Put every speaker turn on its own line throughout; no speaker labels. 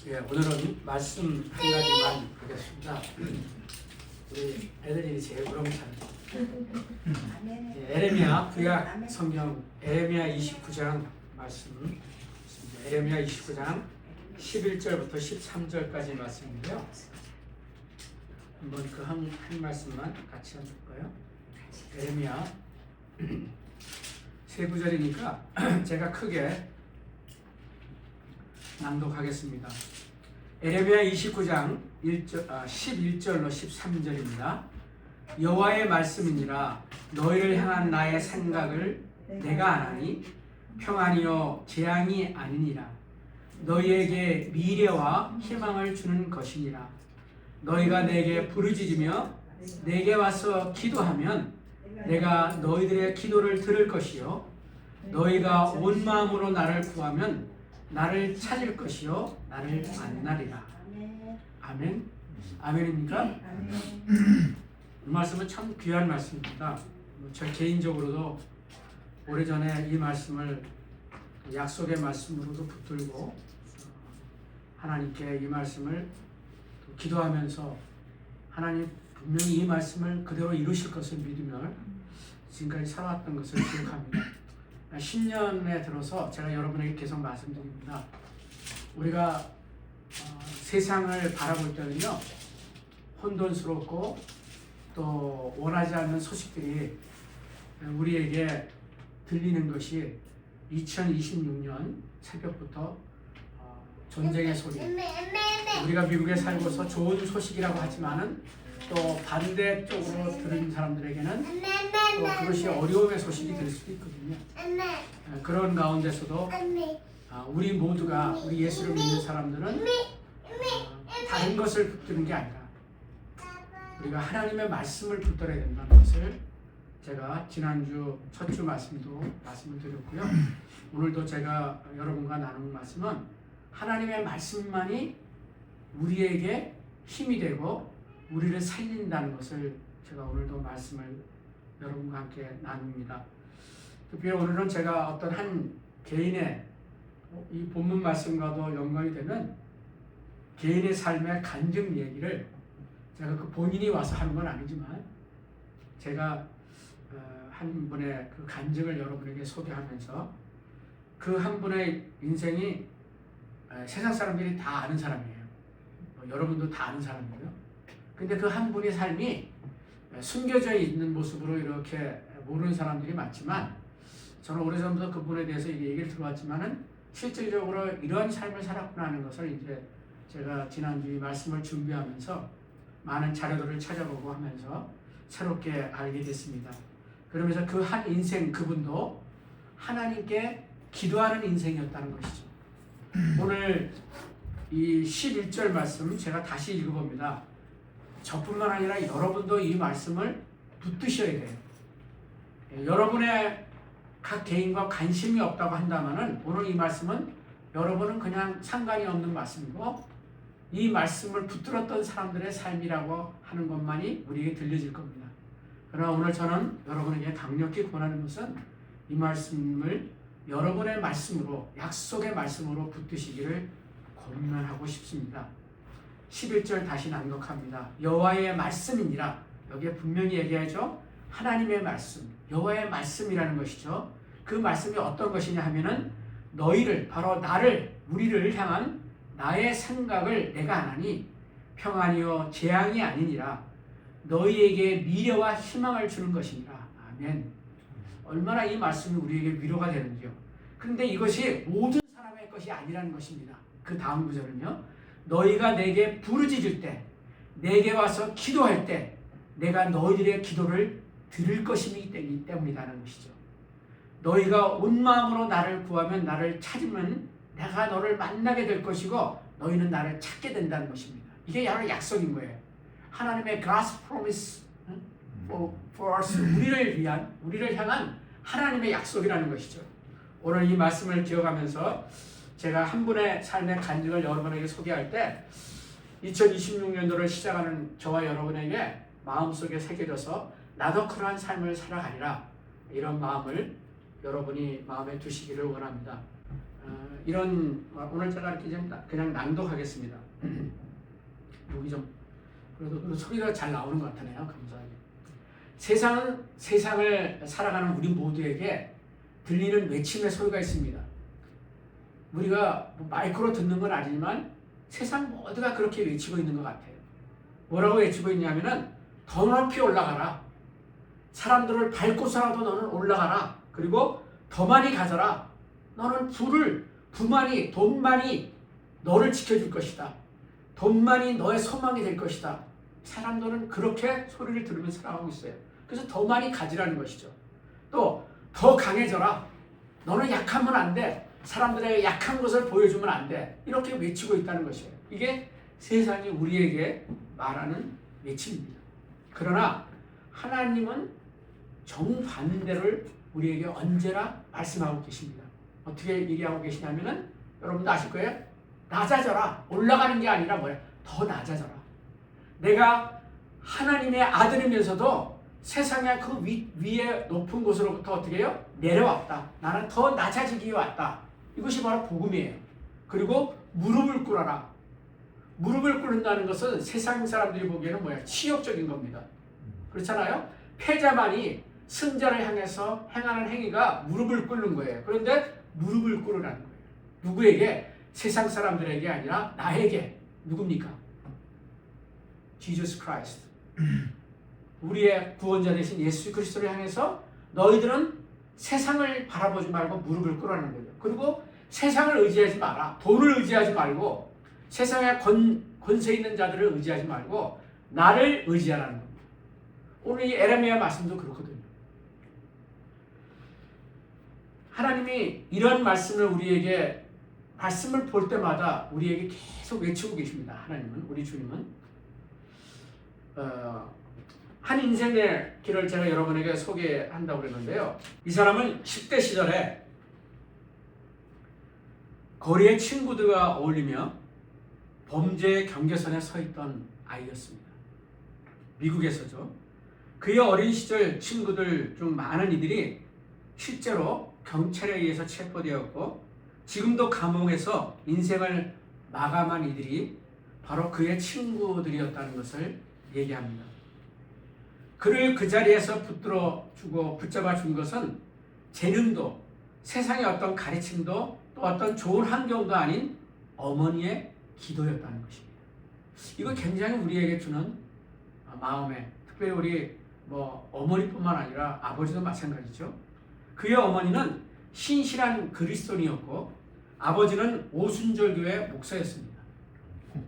예, 오늘은 말씀 한 가지만 보겠습니다. 우리 애들이 제일 우렁찬 에레미야 구약 성경 에레미야 29장 말씀, 에레미야 29장 11절부터 13절까지 말씀인데요. 한번 그 한 말씀만 같이 해볼까요? 에레미야 세 구절이니까 제가 크게 낭독하겠습니다. 에레미야 29장 11절로 13절입니다. 여호와의 말씀이니라 너희를 향한 나의 생각을 내가 아나니 평안이요 재앙이 아니니라. 너희에게 미래와 희망을 주는 것이니라. 너희가 내게 부르짖으며 내게 와서 기도하면 내가 너희들의 기도를 들을 것이요 너희가 온 마음으로 나를 구하면 나를 찾을 것이요 나를 만나리라. 아멘. 아멘입니까? 이 말씀은 참 귀한 말씀입니다. 저 개인적으로도 오래전에 이 말씀을 약속의 말씀으로도 붙들고 하나님께 이 말씀을 기도하면서 하나님 분명히 이 말씀을 그대로 이루실 것을 믿으며 지금까지 살아왔던 것을 기억합니다. 10년에 들어서 제가 여러분에게 계속 말씀드립니다. 우리가 세상을 바라볼 때는요, 혼돈스럽고 또 원하지 않는 소식들이 우리에게 들리는 것이 2026년 새벽부터 전쟁의 소리, 우리가 미국에 살고서 좋은 소식이라고 하지만은 또 반대쪽으로 들은 사람들에게는 또 그것이 어려움의 소식이 될 수도 있거든요. 그런 가운데서도 우리 모두가 우리 예수를 믿는 사람들은 다른 것을 붙드는 게 아니라 우리가 하나님의 말씀을 붙들어야 된다는 것을 제가 지난주 첫 주 말씀도 말씀을 드렸고요. 오늘도 제가 여러분과 나누는 말씀은 하나님의 말씀만이 우리에게 힘이 되고 우리를 살린다는 것을 제가 오늘도 말씀을 여러분과 함께 나눕니다. 특별히 오늘은 제가 어떤 한 개인의 이 본문 말씀과도 연관이 되는 개인의 삶의 간증 얘기를 제가 그 본인이 와서 하는 건 아니지만 제가 한 분의 그 간증을 여러분에게 소개하면서 그 한 분의 인생이 세상 사람들이 다 아는 사람이에요. 여러분도 다 아는 사람이에요. 근데 그 한 분의 삶이 숨겨져 있는 모습으로 이렇게 모르는 사람들이 많지만 저는 오래전부터 그분에 대해서 얘기를 들어왔지만은 실질적으로 이러한 삶을 살았구나 하는 것을 이제 제가 지난주 말씀을 준비하면서 많은 자료들을 찾아보고 하면서 새롭게 알게 됐습니다. 그러면서 그 한 인생 그분도 하나님께 기도하는 인생이었다는 것이죠. 오늘 이 11절 말씀 제가 다시 읽어봅니다. 저뿐만 아니라 여러분도 이 말씀을 붙드셔야 돼요. 여러분의 각 개인과 관심이 없다고 한다면은 오늘 이 말씀은 여러분은 그냥 상관이 없는 말씀이고 이 말씀을 붙들었던 사람들의 삶이라고 하는 것만이 우리에게 들려질 겁니다. 그러나 오늘 저는 여러분에게 강력히 권하는 것은 이 말씀을 여러분의 말씀으로 약속의 말씀으로 붙드시기를 권면하고 싶습니다. 11절 다시 낭독합니다. 여호와의 말씀이니라. 여기에 분명히 얘기하죠. 하나님의 말씀, 여호와의 말씀이라는 것이죠. 그 말씀이 어떤 것이냐 하면은 너희를, 바로 나를, 우리를 향한 나의 생각을 내가 아나니 평안이요 재앙이 아니니라. 너희에게 미래와 희망을 주는 것이니라. 아멘. 얼마나 이 말씀이 우리에게 위로가 되는지요. 그런데 이것이 모든 사람의 것이 아니라는 것입니다. 그 다음 구절은요. 너희가 내게 부르짖을 때, 내게 와서 기도할 때 내가 너희들의 기도를 들을 것이기 때문이라는 것이죠. 너희가 온 마음으로 나를 구하면 나를 찾으면 내가 너를 만나게 될 것이고 너희는 나를 찾게 된다는 것입니다. 이게 바로 약속인 거예요. 하나님의 God's promise for us, 우리를 향한 하나님의 약속이라는 것이죠. 오늘 이 말씀을 기억하면서 제가 한 분의 삶의 간증을 여러분에게 소개할 때 2026년도를 시작하는 저와 여러분에게 마음속에 새겨져서 나도 그러한 삶을 살아가리라 이런 마음을 여러분이 마음에 두시기를 원합니다. 이런 오늘 제가 이렇게 좀 그냥 낭독하겠습니다. 여기 좀 그래도 소리가 잘 나오는 것 같네요. 감사하게. 세상을 살아가는 우리 모두에게 들리는 외침의 소리가 있습니다. 우리가 마이크로 듣는 건 아니지만 세상 모두가 그렇게 외치고 있는 것 같아요. 뭐라고 외치고 있냐면은 더 높이 올라가라. 사람들을 밟고서라도 너는 올라가라. 그리고 더 많이 가져라. 너는 부만이, 돈만이 너를 지켜줄 것이다. 돈만이 너의 소망이 될 것이다. 사람들은 그렇게 소리를 들으면서 살아가고 있어요. 그래서 더 많이 가지라는 것이죠. 또 더 강해져라. 너는 약하면 안 돼. 사람들에게 약한 것을 보여주면 안 돼. 이렇게 외치고 있다는 것이에요. 이게 세상이 우리에게 말하는 외침입니다. 그러나 하나님은 정반대를 우리에게 언제나 말씀하고 계십니다. 어떻게 얘기하고 계시냐면은 여러분도 아실 거예요. 낮아져라. 올라가는 게 아니라 뭐야? 더 낮아져라. 내가 하나님의 아들이면서도 세상의 그 위에 높은 곳으로부터 어떻게 해요? 내려왔다. 나는 더 낮아지기 왔다. 이것이 바로 복음이에요. 그리고 무릎을 꿇어라. 무릎을 꿇는다는 것은 세상 사람들이 보기에는 뭐야? 치욕적인 겁니다. 그렇잖아요? 패자만이 승자를 향해서 행하는 행위가 무릎을 꿇는 거예요. 그런데 무릎을 꿇으라는 거예요. 누구에게? 세상 사람들에게 아니라 나에게. 누굽니까? Jesus Christ. 우리의 구원자 되신 예수 그리스도를 향해서 너희들은 세상을 바라보지 말고 무릎을 꿇으라는 거예요. 그리고 세상을 의지하지 마라. 돈을 의지하지 말고 세상에 권세 있는 자들을 의지하지 말고 나를 의지하라는 겁니다. 오늘 이 에레미야 말씀도 그렇거든요. 하나님이 이런 말씀을 우리에게 말씀을 볼 때마다 우리에게 계속 외치고 계십니다. 하나님은, 우리 주님은 한 인생의 길을 제가 여러분에게 소개한다고 그랬는데요. 이 사람은 10대 시절에 거리에 친구들과 어울리며 범죄의 경계선에 서 있던 아이였습니다. 미국에서죠. 그의 어린 시절 친구들 중 많은 이들이 실제로 경찰에 의해서 체포되었고 지금도 감옥에서 인생을 마감한 이들이 바로 그의 친구들이었다는 것을 얘기합니다. 그를 그 자리에서 붙잡아 준 것은 재능도 세상의 어떤 가르침도 또 어떤 좋은 환경도 아닌 어머니의 기도였다는 것입니다. 이거 굉장히 우리에게 주는 마음에, 특별히 우리 어머니뿐만 아니라 아버지도 마찬가지죠. 그의 어머니는 신실한 그리스도인이었고 아버지는 오순절 교회 목사였습니다.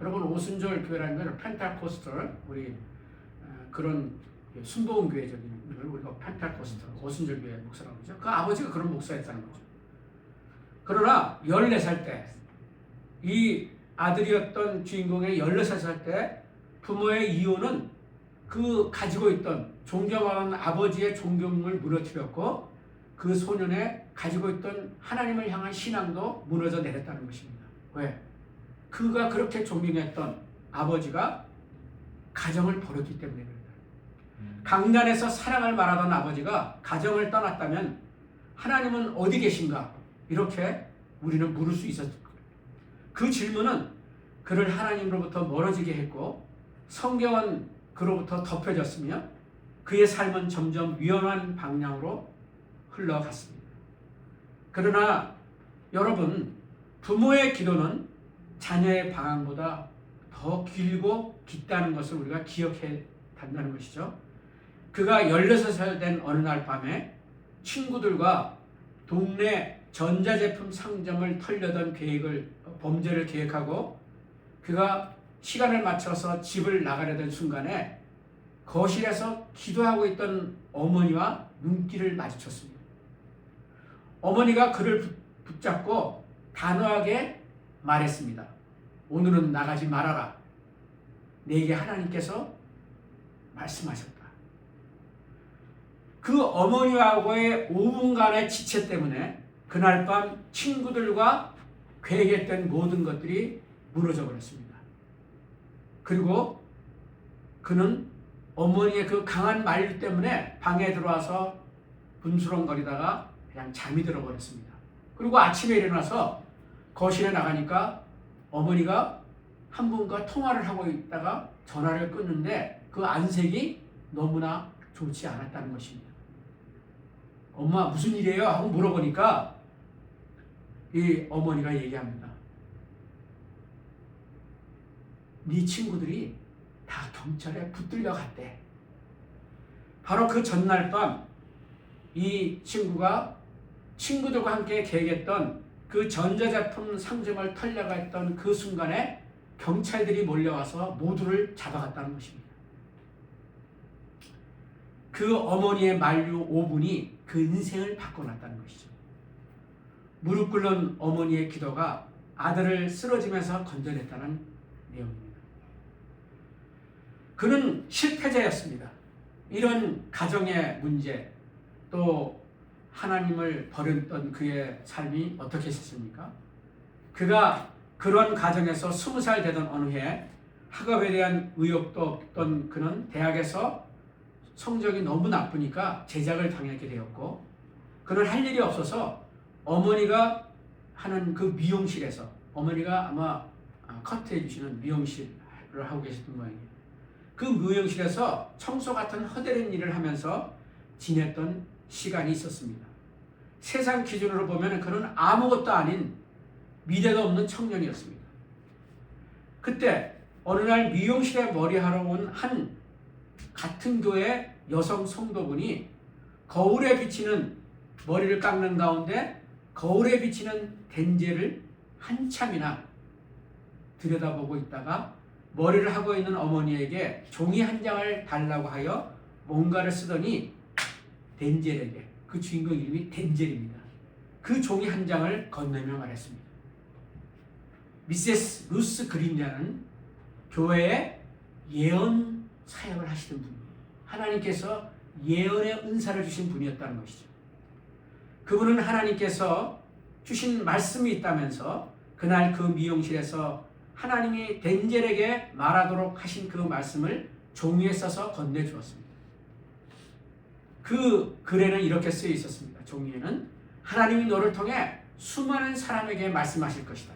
여러분, 오순절 교회라는 건 펜타코스털, 우리 그런 순복음 교회적인 걸 우리가 펜타코스털, 오순절 교회 목사라고 그러죠. 그 아버지가 그런 목사였다는 거죠. 그러나 14살 때 이 아들이었던 주인공의 14살 때 부모의 이혼은 그 가지고 있던 존경하는 아버지의 존경을 무너뜨렸고 그 소년의 가지고 있던 하나님을 향한 신앙도 무너져 내렸다는 것입니다. 왜? 그가 그렇게 존경했던 아버지가 가정을 버렸기 때문에 그렇다. 강단에서 사랑을 말하던 아버지가 가정을 떠났다면 하나님은 어디 계신가? 이렇게 우리는 물을 수 있었을 거예요. 그 질문은 그를 하나님으로부터 멀어지게 했고 성경은 그로부터 덮여졌으며 그의 삶은 점점 위험한 방향으로 흘러갔습니다. 그러나 여러분, 부모의 기도는 자녀의 방황보다 더 길고 깊다는 것을 우리가 기억해야 한다는 것이죠. 그가 16살 된 어느 날 밤에 친구들과 동네 전자제품 상점을 털려던 범죄를 계획하고 그가 시간을 맞춰서 집을 나가려던 순간에 거실에서 기도하고 있던 어머니와 눈길을 마주쳤습니다. 어머니가 그를 붙잡고 단호하게 말했습니다. 오늘은 나가지 말아라. 내게 하나님께서 말씀하셨다. 그 어머니하고의 5분간의 지체 때문에 그날 밤 친구들과 계획했던 모든 것들이 무너져 버렸습니다. 그리고 그는 어머니의 그 강한 말 때문에 방에 들어와서 분수렁거리다가 그냥 잠이 들어버렸습니다. 그리고 아침에 일어나서 거실에 나가니까 어머니가 한 분과 통화를 하고 있다가 전화를 끊는데 그 안색이 너무나 좋지 않았다는 것입니다. 엄마 무슨 일이에요? 하고 물어보니까 이 어머니가 얘기합니다. 네 친구들이 다 경찰에 붙들려 갔대. 바로 그 전날 밤 이 친구가 친구들과 함께 계획했던 그 전자제품 상점을 털려고 했던 그 순간에 경찰들이 몰려와서 모두를 잡아갔다는 것입니다. 그 어머니의 만류 5분이 그 인생을 바꿔놨다는 것이죠. 무릎 꿇는 어머니의 기도가 아들을 쓰러지면서 건져냈다는 내용입니다. 그는 실패자였습니다. 이런 가정의 문제, 또 하나님을 버렸던 그의 삶이 어떻게 했습니까? 그가 그런 가정에서 20살 되던 어느 해 학업에 대한 의욕도 없던 그는 대학에서 성적이 너무 나쁘니까 제작을 당하게 되었고, 그는 할 일이 없어서 어머니가 하는 그 미용실에서, 어머니가 아마 커트해 주시는 미용실을 하고 계셨던 모양이에요. 그 미용실에서 청소 같은 허드렛 일을 하면서 지냈던 시간이 있었습니다. 세상 기준으로 보면 그는 아무것도 아닌 미래도 없는 청년이었습니다. 그때 어느 날 미용실에 머리하러 온 한 같은 교회 여성 성도분이 거울에 비치는, 머리를 깎는 가운데 거울에 비치는 덴젤을 한참이나 들여다보고 있다가 머리를 하고 있는 어머니에게 종이 한 장을 달라고 하여 뭔가를 쓰더니 덴젤에게, 그 주인공 이름이 덴젤입니다. 그 종이 한 장을 건네며 말했습니다. 미세스 루스 그린이라는 교회의 예언 사역을 하시던 분이에요. 하나님께서 예언의 은사를 주신 분이었다는 것이죠. 그분은 하나님께서 주신 말씀이 있다면서 그날 그 미용실에서 하나님이 덴젤에게 말하도록 하신 그 말씀을 종이에 써서 건네주었습니다. 그 글에는 이렇게 쓰여 있었습니다. 종이에는 하나님이 너를 통해 수많은 사람에게 말씀하실 것이다.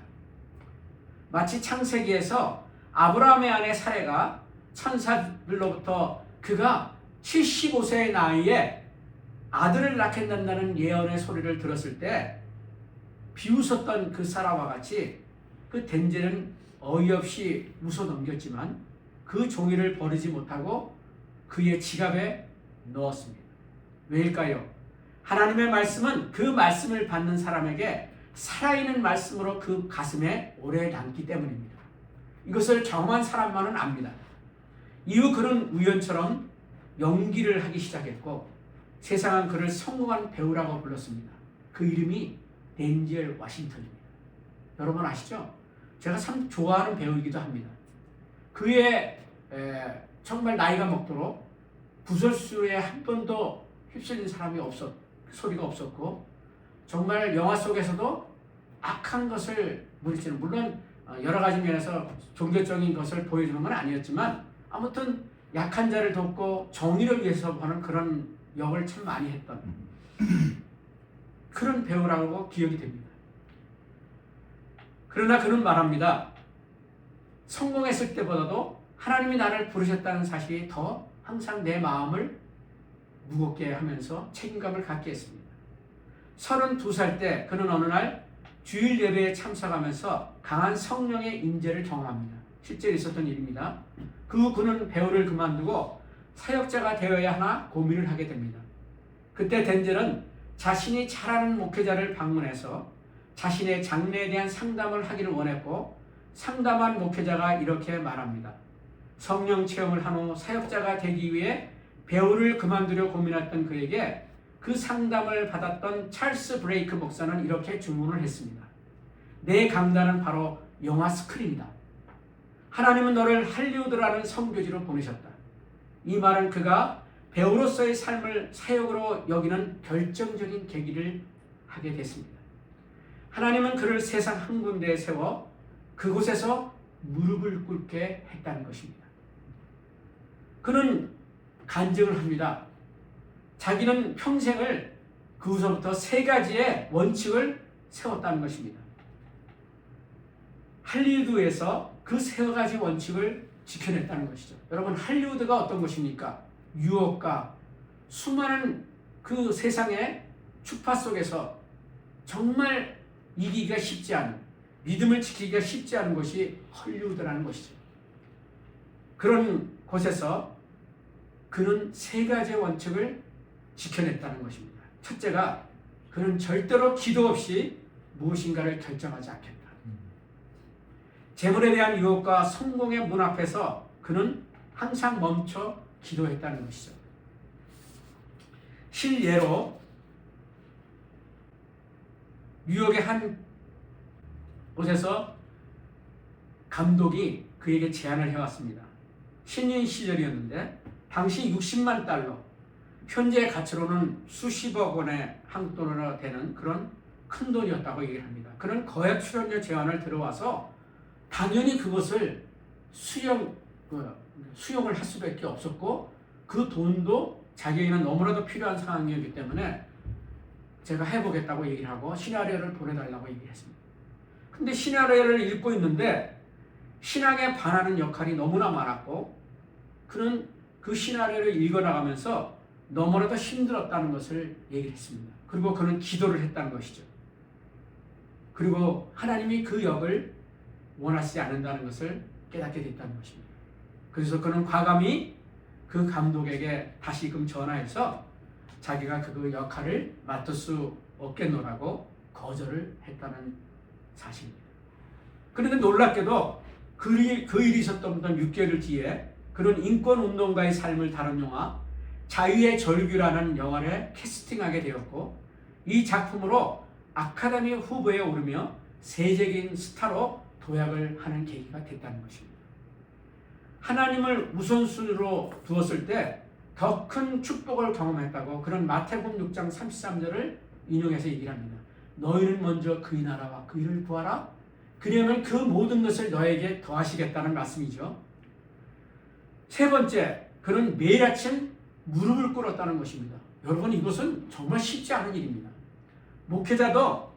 마치 창세기에서 아브라함의 아내 사레가 천사들로부터 그가 75세의 나이에 아들을 낳겠다는 예언의 소리를 들었을 때 비웃었던 그 사라와 같이 그 덴젤은 어이없이 웃어 넘겼지만 그 종이를 버리지 못하고 그의 지갑에 넣었습니다. 왜일까요? 하나님의 말씀은 그 말씀을 받는 사람에게 살아있는 말씀으로 그 가슴에 오래 남기 때문입니다. 이것을 경험한 사람만은 압니다. 이후 그는 우연처럼 연기를 하기 시작했고 세상은 그를 성공한 배우라고 불렀습니다. 그 이름이 덴젤 워싱턴입니다. 여러분 아시죠? 제가 참 좋아하는 배우이기도 합니다. 그의 정말 나이가 먹도록 구설수에 한 번도 휩쓸린 사람이 소리가 없었고, 정말 영화 속에서도 악한 것을 물리치는, 물론 여러 가지 면에서 종교적인 것을 보여주는 건 아니었지만 아무튼 약한 자를 돕고 정의를 위해서 하는 그런 역을 참 많이 했던 그런 배우라고 기억이 됩니다. 그러나 그는 말합니다. 성공했을 때보다도 하나님이 나를 부르셨다는 사실이 더 항상 내 마음을 무겁게 하면서 책임감을 갖게 했습니다. 32살 때 그는 어느 날 주일 예배에 참석하면서 강한 성령의 임재를 경험합니다. 실제로 있었던 일입니다. 그 후 그는 배우를 그만두고 사역자가 되어야 하나 고민을 하게 됩니다. 그때 덴젤은 자신이 잘 아는 목회자를 방문해서 자신의 장래에 대한 상담을 하기를 원했고, 상담한 목회자가 이렇게 말합니다. 성령 체험을 한 후 사역자가 되기 위해 배우를 그만두려 고민했던 그에게 그 상담을 받았던 찰스 브레이크 목사는 이렇게 주문을 했습니다. 내 강단은 바로 영화 스크린이다. 하나님은 너를 할리우드라는 선교지로 보내셨다. 이 말은 그가 배우로서의 삶을 사역으로 여기는 결정적인 계기를 하게 됐습니다. 하나님은 그를 세상 한 군데에 세워 그곳에서 무릎을 꿇게 했다는 것입니다. 그는 간증을 합니다. 자기는 평생을 그후서부터 3가지의 원칙을 세웠다는 것입니다. 할리우드에서 그 세 가지 원칙을 지켜냈다는 것이죠. 여러분, 할리우드가 어떤 것입니까? 유혹과 수많은 그 세상의 추파 속에서 정말 이기기가 쉽지 않은, 믿음을 지키기가 쉽지 않은 것이 할리우드라는 것이죠. 그런 곳에서 그는 세 가지 원칙을 지켜냈다는 것입니다. 첫째가 그는 절대로 기도 없이 무엇인가를 결정하지 않겠다. 재물에 대한 유혹과 성공의 문 앞에서 그는 항상 멈춰 기도했다는 것이죠. 실예로 뉴욕의 한 곳에서 감독이 그에게 제안을 해왔습니다. 신인 시절이었는데 당시 60만 달러, 현재 가치로는 수십억 원의 한국 돈으로 되는 그런 큰 돈이었다고 얘기를 합니다. 그는 거액 출연료 제안을 들어와서 당연히 그것을 수용을 할 수밖에 없었고, 그 돈도 자기에게는 너무나도 필요한 상황이었기 때문에 제가 해보겠다고 얘기를 하고 시나리오를 보내달라고 얘기를 했습니다. 근데 시나리오를 읽고 있는데 신앙에 반하는 역할이 너무나 많았고, 그는 그 시나리오를 읽어나가면서 너무나도 힘들었다는 것을 얘기를 했습니다. 그리고 그는 기도를 했다는 것이죠. 그리고 하나님이 그 역을 원하지 않는다는 것을 깨닫게 됐다는 것입니다. 그래서 그는 과감히 그 감독에게 다시금 전화해서 자기가 그 역할을 맡을 수 없겠노라고 거절을 했다는 사실입니다. 그런데 놀랍게도 그 일이 있었던 6개월 뒤에 그는 인권운동가의 삶을 다룬 영화 자유의 절규라는 영화를 캐스팅하게 되었고, 이 작품으로 아카데미 후보에 오르며 세계적인 스타로 도약을 하는 계기가 됐다는 것입니다. 하나님을 우선순위로 두었을 때 더 큰 축복을 경험했다고 그런 마태복음 6장 33절을 인용해서 얘기를 합니다. 너희는 먼저 그의 나라와 그 일을 구하라. 그러면 그 모든 것을 너에게 더하시겠다는 말씀이죠. 세 번째, 그는 매일 아침 무릎을 꿇었다는 것입니다. 여러분, 이것은 정말 쉽지 않은 일입니다. 목회자도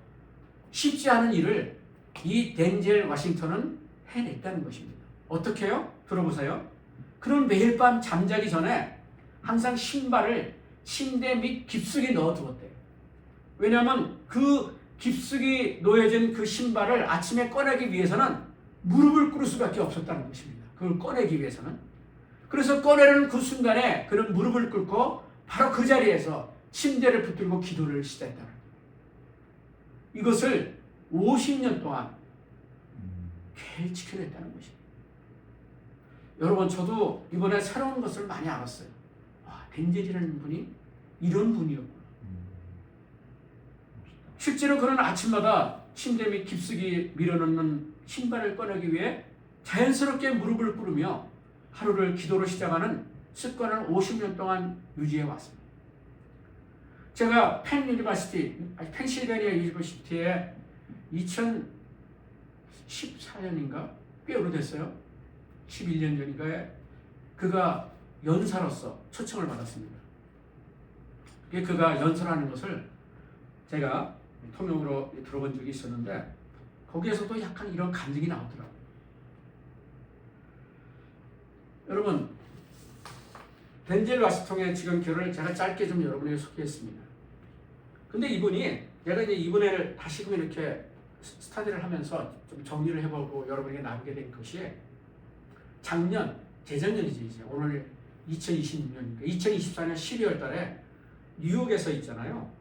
쉽지 않은 일을 이 덴젤 워싱턴은 해냈다는 것입니다. 어떻게 해요? 들어보세요. 그는 매일 밤 잠자기 전에 항상 신발을 침대 밑 깊숙이 넣어두었대요. 왜냐하면 그 깊숙이 놓여진 그 신발을 아침에 꺼내기 위해서는 무릎을 꿇을 수밖에 없었다는 것입니다. 그걸 꺼내기 위해서는. 그래서 꺼내는 그 순간에 그는 무릎을 꿇고 바로 그 자리에서 침대를 붙들고 기도를 시작했다는 거예요. 이것을 50년 동안 계속 지켜냈다는 것입니다. 여러분, 저도 이번에 새로운 것을 많이 알았어요. 와, 덴젤이라는 분이 이런 분이었구나. 실제로 그는 아침마다 침대 밑 깊숙이 밀어넣는 신발을 꺼내기 위해 자연스럽게 무릎을 꿇으며 하루를 기도로 시작하는 습관을 50년 동안 유지해 왔습니다. 제가 펜실베니아 유니버시티에 2014년인가 꽤 오래됐어요. 11년 전인가에 그가 연사로서 초청을 받았습니다. 그가 연설하는 것을 제가 통역으로 들어본 적이 있었는데 거기에서도 약간 이런 감정이 나오더라고요. 여러분, 덴젤 워싱턴의 지금 글을 제가 짧게 좀 여러분에게 소개했습니다. 근데 이분이, 제가 이제 이분을 다시금 이렇게 스터디를 하면서 좀 정리를 해보고 여러분에게 나누게 된 것이 재작년이지, 이제 오늘 2026년이니까 2024년 12월 달에 뉴욕에서 있잖아요.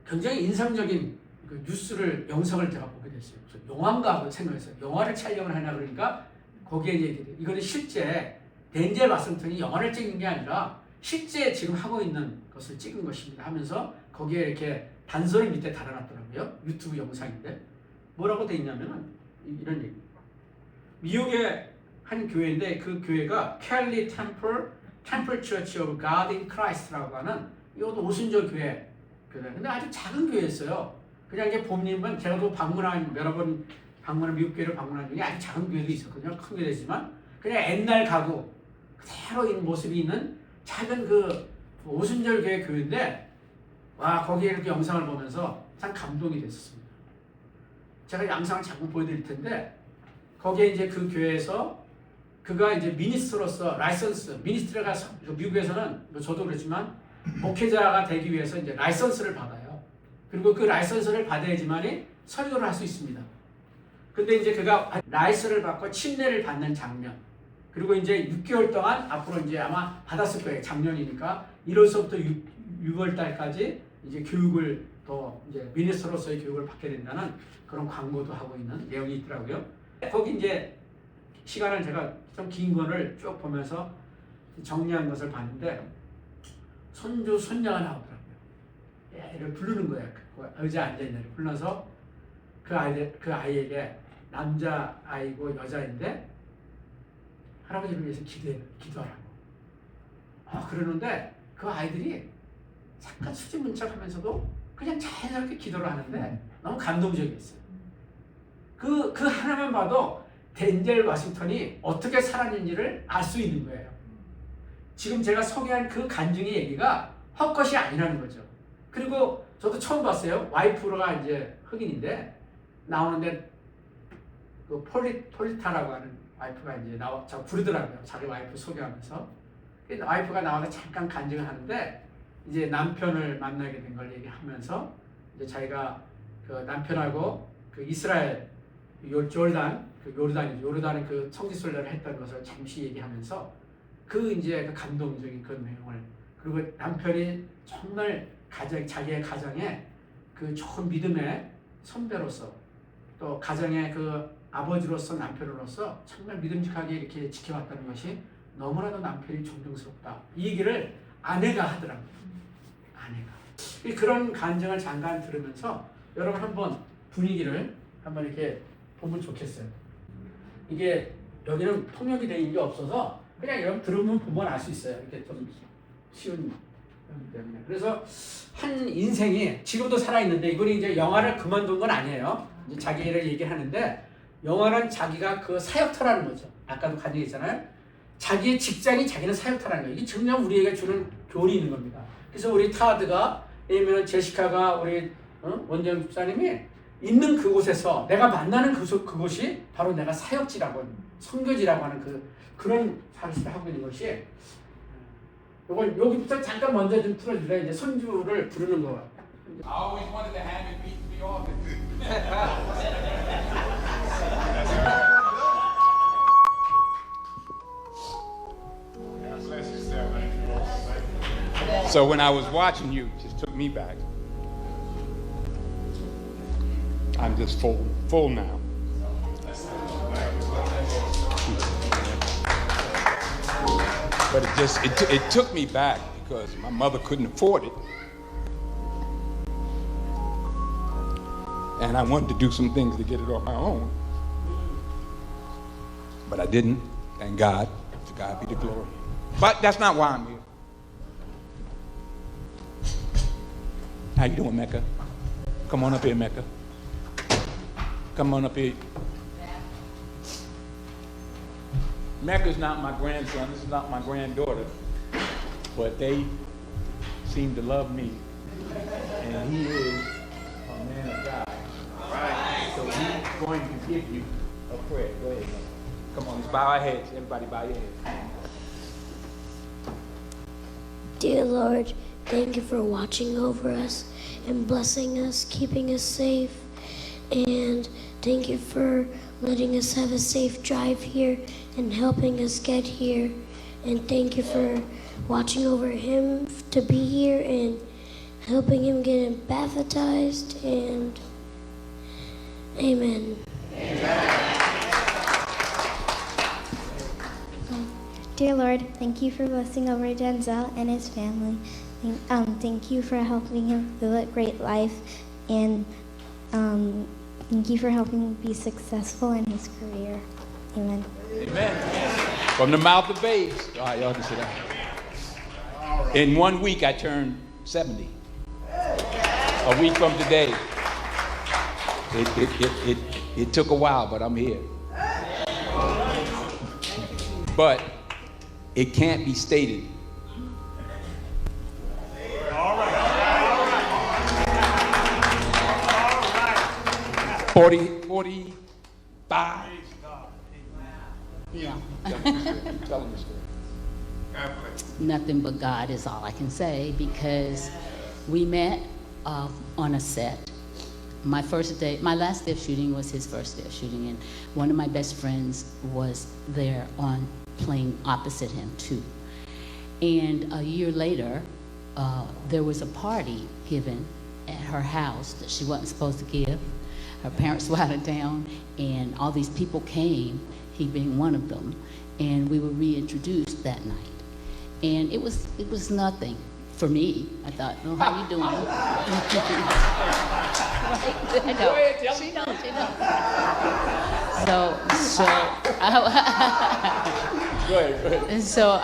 굉장히 인상적인 그 뉴스를, 영상을 제가 보게 됐어요. 그래서 영화인가 생각했어요. 영화를 촬영을 하나 그러니까 거기에 이제 이거는 실제 덴젤 워싱턴이 영화를 찍는 게 아니라 실제 지금 하고 있는 것을 찍은 것입니다 하면서 거기에 이렇게 단서를 밑에 달아놨더라고요. 유튜브 영상인데 뭐라고 돼 있냐면은 이런 얘기. 미국의 한 교회인데 그 교회가 캘리 템플 처치 오브 갓 인 크라이스트라고 하는 이것도 오순절 교회. 근데 아주 작은 교회였어요. 그냥 이제 봄님은 제가 또 여러 번 방문한 미국 교회를 방문한 중에 아주 작은 교회도 있었거든요. 큰 교회지만 그냥 옛날 가구 그대로 있는 모습이 있는 작은 그 오순절 교회인데 와, 거기에 이렇게 영상을 보면서 참 감동이 됐었습니다. 제가 영상을 자꾸 보여드릴 텐데 거기에 이제 그 교회에서 그가 이제 미니스트로서 라이선스, 미니스트가 미국에서는 뭐 저도 그렇지만 목회자가 되기 위해서 이제 라이선스를 받아요. 그리고 그 라이선스를 받아야지만이 설교를 할 수 있습니다. 근데 이제 그가 라이선스를 받고 침례를 받는 장면, 그리고 이제 6개월 동안 앞으로 이제 아마 받았을 거예요. 작년이니까 1월서부터 6월 달까지 이제 교육을 더 이제 미니스트로서의 교육을 받게 된다는 그런 광고도 하고 있는 내용이 있더라고요. 거기 이제 시간을 제가 좀 긴 거를 쭉 보면서 정리한 것을 봤는데 손주 손녀가 나오더라고요. 얘를 부르는 거예요. 그 의자에 앉아 있는 애를 불러서 그 아이에게 남자 아이고 여자인데 할아버지를 위해서 기도하라고. 그러는데 그 아이들이 잠깐 수지문짝하면서도 그냥 자연스럽게 기도를 하는데 너무 감동적이었어요. 그 하나만 봐도 덴젤 워싱턴이 어떻게 살았는지를 알 수 있는 거예요. 지금 제가 소개한 그 간증의 얘기가 헛것이 아니라는 거죠. 그리고 저도 처음 봤어요. 와이프가 이제 흑인인데 나오는데 그 폴리타라고 하는 와이프가 이제 저 부르더라고요. 자기 와이프 소개하면서. 와이프가 나와서 잠깐 간증을 하는데 이제 남편을 만나게 된 걸 얘기하면서 이제 자기가 그 남편하고 그 이스라엘 요르단의 그 성지순례를 했던 것을 잠시 얘기하면서 이제 그 감동적인 그 내용을, 그리고 남편이 정말 자기의 가정에 그 좋은 믿음의 선배로서 또 가정의 그 아버지로서 남편으로서 정말 믿음직하게 이렇게 지켜왔다는 것이 너무나도 남편이 존경스럽다. 이 얘기를 아내가 하더라고요. 아내가. 그런 간증을 잠깐 들으면서 여러분 한번 분위기를 한번 이렇게 보면 좋겠어요. 이게 여기는 통역이 되어 있는 게 없어서 그냥 여러분 들으면 보면 알 수 있어요. 이렇게 좀 쉬운 거기 때문에. 그래서 한 인생이 지금도 살아있는데 이분이 이제 영화를 그만둔 건 아니에요. 이제 자기를 얘기하는데 영화는 자기가 그 사역터라는 거죠. 아까도 간 얘기 있잖아요. 자기의 직장이 자기는 사역터라는 거예요. 이게 정말 우리에게 주는 교훈이 있는 겁니다. 그래서 우리 타드가, 아니면 제시카가, 우리 원정 집사님이 있는 그곳에서 내가 만나는 그곳이 바로 내가 사역지라고, 선교지라고 하는 그런 사실을 하고 있는 것이, 이건 여기부터 잠깐 먼저 좀 틀어주세요. 이제 손주를 부르는 거.
I always wanted to have it beat the organ. So when I was watching you, it just took me back. I'm just full now. But it took me back because my mother couldn't afford it. And I wanted to do some things to get it on my own. But I didn't. Thank God. To God be the glory. But that's not why I'm here. How you doing, Mecca? Come on up here, Mecca. Come on up here. Mecca's not my grandson. This is not my granddaughter. But they seem to love me. And he is a man of God. Right. So he's going to give you a prayer. Go ahead, Mecca. Come on, let's bow our heads. Everybody bow your heads.
Dear Lord, thank you for watching over us and blessing us, keeping us safe. And thank you for letting us have a safe drive here and helping us get here. And thank you for watching over him to be here and helping him get baptized. And amen.
Dear Lord, thank you for blessing over Denzel and his family. Thank you for helping him live a great life, and thank you for helping him be successful in his career. Amen.
Amen. From the mouth of babes. All right, y'all can sit down. In 1 week, I turned 70. A week from today. It took a while, but I'm here. But it can't be stated. All right. 45.
Yeah.
Tell them the story.
Nothing but God is all I can say, because we met on a set. My last day of shooting was his first day of shooting, and one of my best friends was there on playing opposite him too. And a year later, there was a party given at her house that she wasn't supposed to give. Her parents were out of town, and all these people came, he being one of them, and we were reintroduced that night. And it was nothing for me. I thought, oh, how you doing? Right?
Go ahead, tell
She
me.
knows.
Go ahead.
And so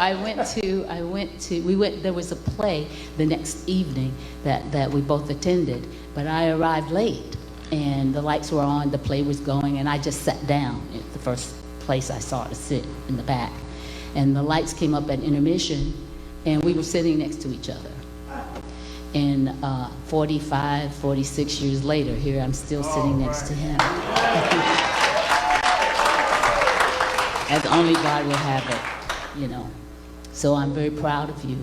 there was a play the next evening that we both attended, but I arrived late and the lights were on, the play was going, and I just sat down. It's the first place I saw to sit, in the back. And the lights came up at intermission and we were sitting next to each other. And 45, 46 years later, here I'm still sitting next to him. As only God will have it, you know. So I'm very proud of you.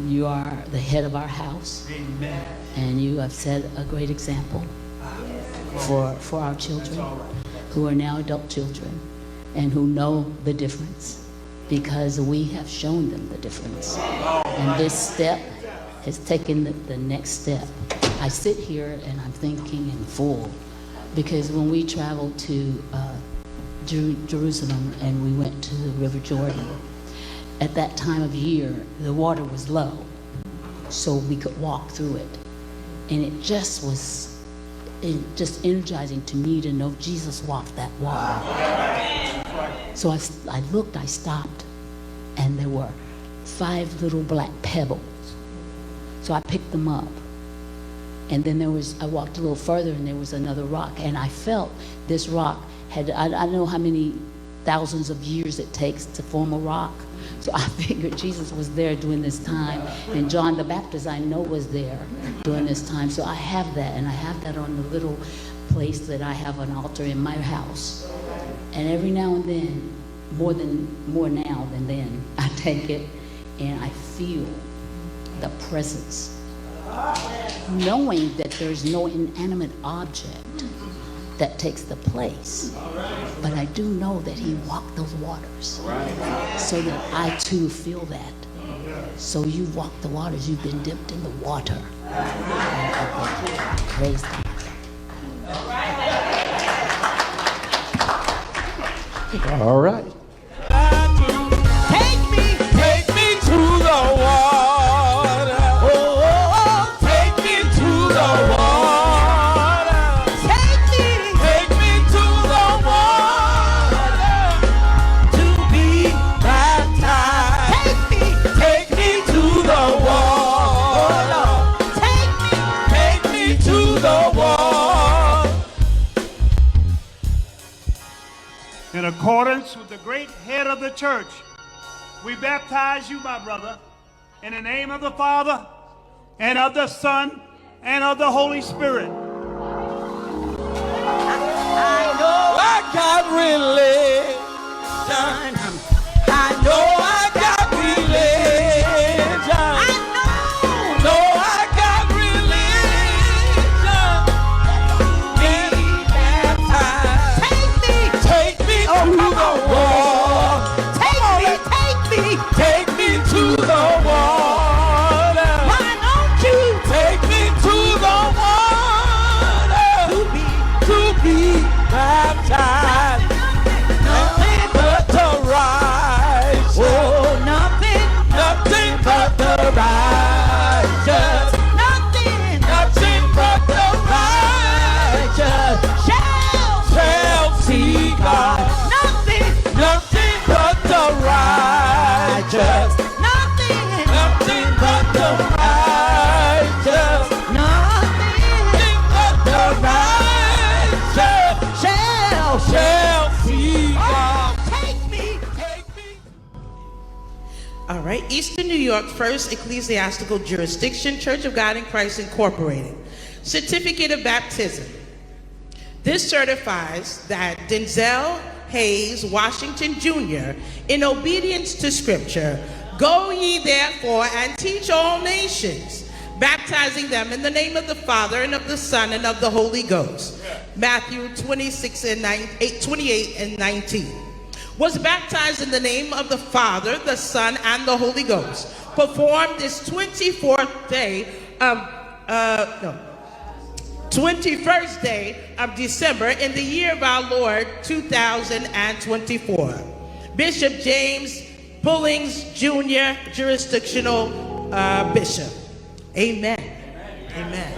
You are the head of our house. Amen. And you have set a great example for our children, who are now adult children, and who know the difference, because we have shown them the difference. And this step has taken the next step. I sit here and I'm thinking in full, because when we traveled to Jerusalem and we went to the River Jordan, at that time of year, the water was low, so we could walk through it. And it just was just energizing to me to know Jesus walked that water. So I looked, I stopped, and there were 5 little black pebbles. So I picked them up. And then I walked a little further and there was another rock. And I felt this rock had, I don't know how many thousands of years it takes to form a rock. So I figured Jesus was there during this time. And John the Baptist, I know, was there during this time. So I have that, and I have that on the little place that I have an altar in my house. And every now and then, more now than then, I take it and I feel the presence, knowing that there's no inanimate object that takes the place. But I do know that he walked those waters, so that I too feel that. So you walked the waters, you've been dipped in the water. Praise God.
All right.
Take me to the water. Oh, take me to the water. Take me to the water to be baptized. Take me to the water. Take me to the water.
In accordance with the great head of the church, we baptize you, my brother, in the name of the Father, and of the Son, and of the Holy Spirit.
I know I got religion. I know I got religion. I know I got religion. Be baptized. Take me to the water. Take me to the water. Why don't you take me to the water to be baptized? Nothing but the righteous. Oh, nothing but the righteous. Nothing but the righteous shall see God. Nothing but the righteous. Nothing but the righteous. Nothing but the righteous shall see God. Take me.
All right, Eastern New York First Ecclesiastical Jurisdiction, Church of God in Christ Incorporated. Certificate of Baptism. This certifies that Denzel Hayes Washington Jr., in obedience to Scripture, go ye therefore and teach all nations, baptizing them in the name of the Father and of the Son and of the Holy Ghost. Matthew 28 and 19. Was baptized in the name of the Father, the Son, and the Holy Ghost. Performed this 21st day of December in the year of our Lord 2024. Bishop James Pullings Jr., jurisdictional bishop. Amen. Amen.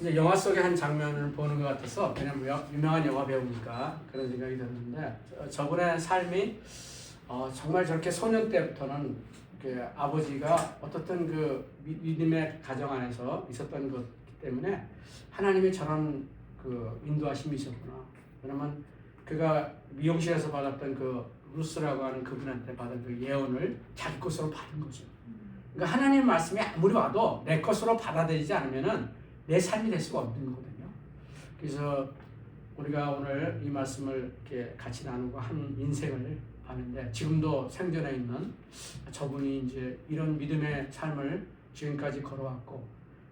이제 영화 속의 한 장면을 보는 것 같아서 그냥 유명한 영화 배우니까 그런 생각이 들었는데 저분의 삶이 정말 저렇게 소년 때부터는 그 아버지가 어떻든 그 믿음의 가정 안에서 있었던 것 때문에 하나님이 저런 그 인도하심이 있었구나. 왜냐면 그가 미용실에서 받았던 그 루스라고 하는 그분한테 받은 그 예언을 자기 것으로 받은 거죠. 그러니까 하나님 말씀이 아무리 와도 내 것으로 받아들이지 않으면은 내 삶이 될 수가 없는 거거든요. 그래서 우리가 오늘 이 말씀을 이렇게 같이 나누고 한 인생을 하는데 지금도 생존해 있는 저분이 이제 이런 믿음의 삶을 지금까지 걸어왔고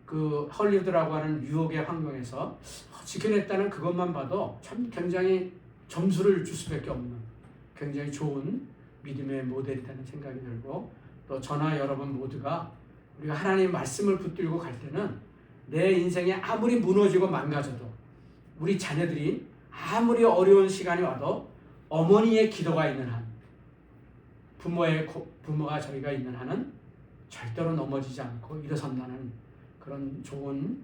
그 헐리우드라고 하는 유혹의 환경에서 지켜냈다는 그것만 봐도 참 굉장히 점수를 줄 수밖에 없는 굉장히 좋은 믿음의 모델이라는 생각이 들고 또 저나 여러분 모두가 우리가 하나님의 말씀을 붙들고 갈 때는 내 인생이 아무리 무너지고 망가져도 우리 자녀들이 아무리 어려운 시간이 와도 어머니의 기도가 있는 한 부모가 저희가 있는 한은 절대로 넘어지지 않고 일어선다는 그런 좋은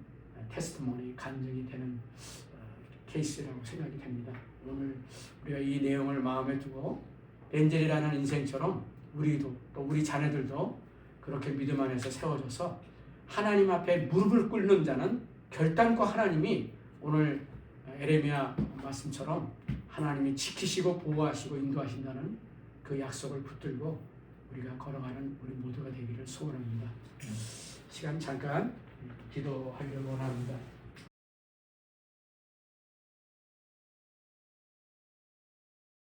테스트모니 간증이 되는 케이스라고 생각이 됩니다. 오늘 우리가 이 내용을 마음에 두고 엔젤이라는 인생처럼 우리도 또 우리 자녀들도 그렇게 믿음 안에서 세워져서 하나님 앞에 무릎을 꿇는 자는 결단코 하나님이 오늘 에레미야 말씀처럼 하나님이 지키시고 보호하시고 인도하신다는 그 약속을 붙들고 우리가 걸어가는 우리 모두가 되기를 소원합니다. 시간 잠깐 기도하려고 합니다.